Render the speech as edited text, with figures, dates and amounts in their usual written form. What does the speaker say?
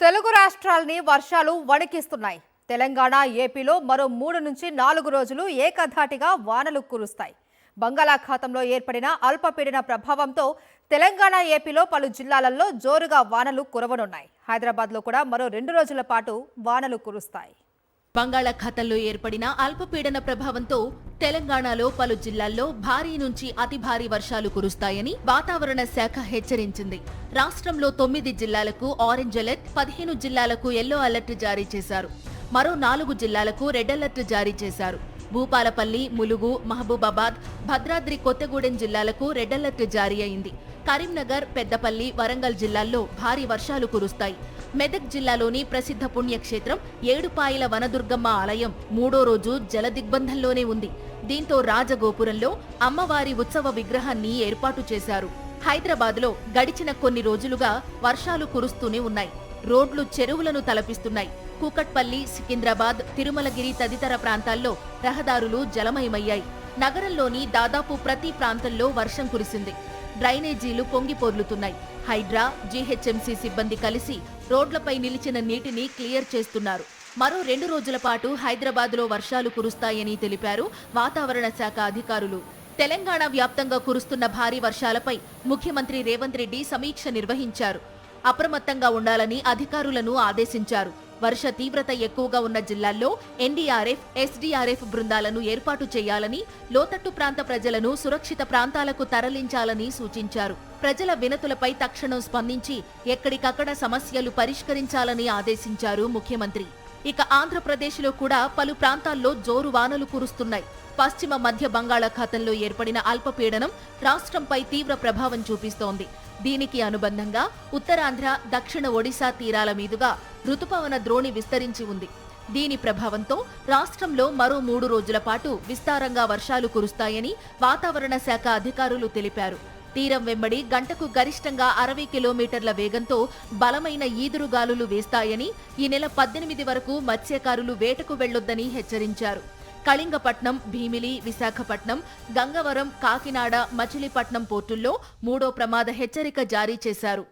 తెలుగు రాష్ట్రాల్ని వర్షాలు వణికిస్తున్నాయి. తెలంగాణ, ఏపీలో మరో 3 నుంచి 4 రోజులు ఏకధాటిగా వానలు కురుస్తాయి. బంగాళాఖాతంలో ఏర్పడిన అల్పపీడన ప్రభావంతో తెలంగాణ, ఏపీలో పలు జిల్లాలలో జోరుగా వానలు కురవనున్నాయి. హైదరాబాద్లో కూడా మరో 2 రోజుల పాటు వానలు కురుస్తాయి. బంగాళాఖాతంలో ఏర్పడిన అల్పపీడన ప్రభావంతో తెలంగాణలో పలు జిల్లాల్లో భారీ నుంచి అతి భారీ వర్షాలు కురుస్తాయని వాతావరణ శాఖ హెచ్చరించింది. రాష్ట్రంలో 9 జిల్లాలకు ఆరెంజ్ అలర్ట్, 15 జిల్లాలకు ఎల్లో అలర్ట్ జారీ చేశారు. మరో 4 జిల్లాలకు రెడ్ అలర్ట్ జారీ చేశారు. భూపాలపల్లి, ములుగు, మహబూబాబాద్, భద్రాద్రి కొత్తగూడెం జిల్లాలకు రెడ్ అలర్ట్ జారీ అయింది. కరీంనగర్, పెద్దపల్లి, వరంగల్ జిల్లాల్లో భారీ వర్షాలు కురుస్తాయి. మెదక్ జిల్లాలోని ప్రసిద్ధ పుణ్యక్షేత్రం ఏడుపాయల వనదుర్గమ్మ ఆలయం 3వ రోజు జల దిగ్బంధంలోనే ఉంది. దీంతో రాజగోపురంలో అమ్మవారి ఉత్సవ విగ్రహాన్ని ఏర్పాటు చేశారు. హైదరాబాద్లో గడిచిన కొన్ని రోజులుగా వర్షాలు కురుస్తూనే ఉన్నాయి. రోడ్లు చెరువులను తలపిస్తున్నాయి. కూకట్పల్లి, సికింద్రాబాద్, తిరుమలగిరి తదితర ప్రాంతాల్లో రహదారులు జలమయమయ్యాయి. నగరంలోని దాదాపు ప్రతి ప్రాంతంలో వర్షం కురిసింది. డ్రైనేజీలు పొంగిపొర్లుతున్నాయి. హైడ్రా, జీహెచ్ఎంసీ సిబ్బంది కలిసి రోడ్లపై నిలిచిన నీటిని క్లియర్ చేస్తున్నారు. మరో 2 రోజుల పాటు హైదరాబాద్లో వర్షాలు కురుస్తాయని తెలిపారు వాతావరణ శాఖ అధికారులు. తెలంగాణ వ్యాప్తంగా కురుస్తున్న భారీ వర్షాలపై ముఖ్యమంత్రి రేవంత్ రెడ్డి సమీక్ష నిర్వహించారు. అప్రమత్తంగా ఉండాలని అధికారులను ఆదేశించారు. వర్ష తీవ్రత ఎక్కువగా ఉన్న జిల్లాల్లో ఎన్డీఆర్ఎఫ్, ఎస్డీఆర్ఎఫ్ బృందాలను ఏర్పాటు చేయాలని, లోతట్టు ప్రాంత ప్రజలను సురక్షిత ప్రాంతాలకు తరలించాలని సూచించారు. ప్రజల వినతులపై తక్షణం స్పందించి ఎక్కడికక్కడ సమస్యలు పరిష్కరించాలని ఆదేశించారు ముఖ్యమంత్రి. ఇక ఆంధ్రప్రదేశ్లో కూడా పలు ప్రాంతాల్లో జోరు వానలు కురుస్తున్నాయి. పశ్చిమ మధ్య బంగాళాఖాతంలో ఏర్పడిన అల్పపీడనం రాష్ట్రంపై తీవ్ర ప్రభావం చూపిస్తోంది. దీనికి అనుబంధంగా ఉత్తరాంధ్ర, దక్షిణ ఒడిశా తీరాల మీదుగా రుతుపవన ద్రోణి విస్తరించి ఉంది. దీని ప్రభావంతో రాష్ట్రంలో మరో 3 రోజుల పాటు విస్తారంగా వర్షాలు కురుస్తాయని వాతావరణ శాఖ అధికారులు తెలిపారు. తీరం వెంబడి గంటకు గరిష్టంగా 60 కిలోమీటర్ల వేగంతో బలమైన ఈదురుగాలులు వేస్తాయని, ఈ నెల 18 వరకు మత్స్యకారులు వేటకు వెళ్లొద్దని హెచ్చరించారు. కళింగపట్నం, భీమిలి, విశాఖపట్నం, గంగవరం, కాకినాడ, మచిలీపట్నం పోర్టుల్లో 3వ ప్రమాద హెచ్చరిక జారీ చేశారు.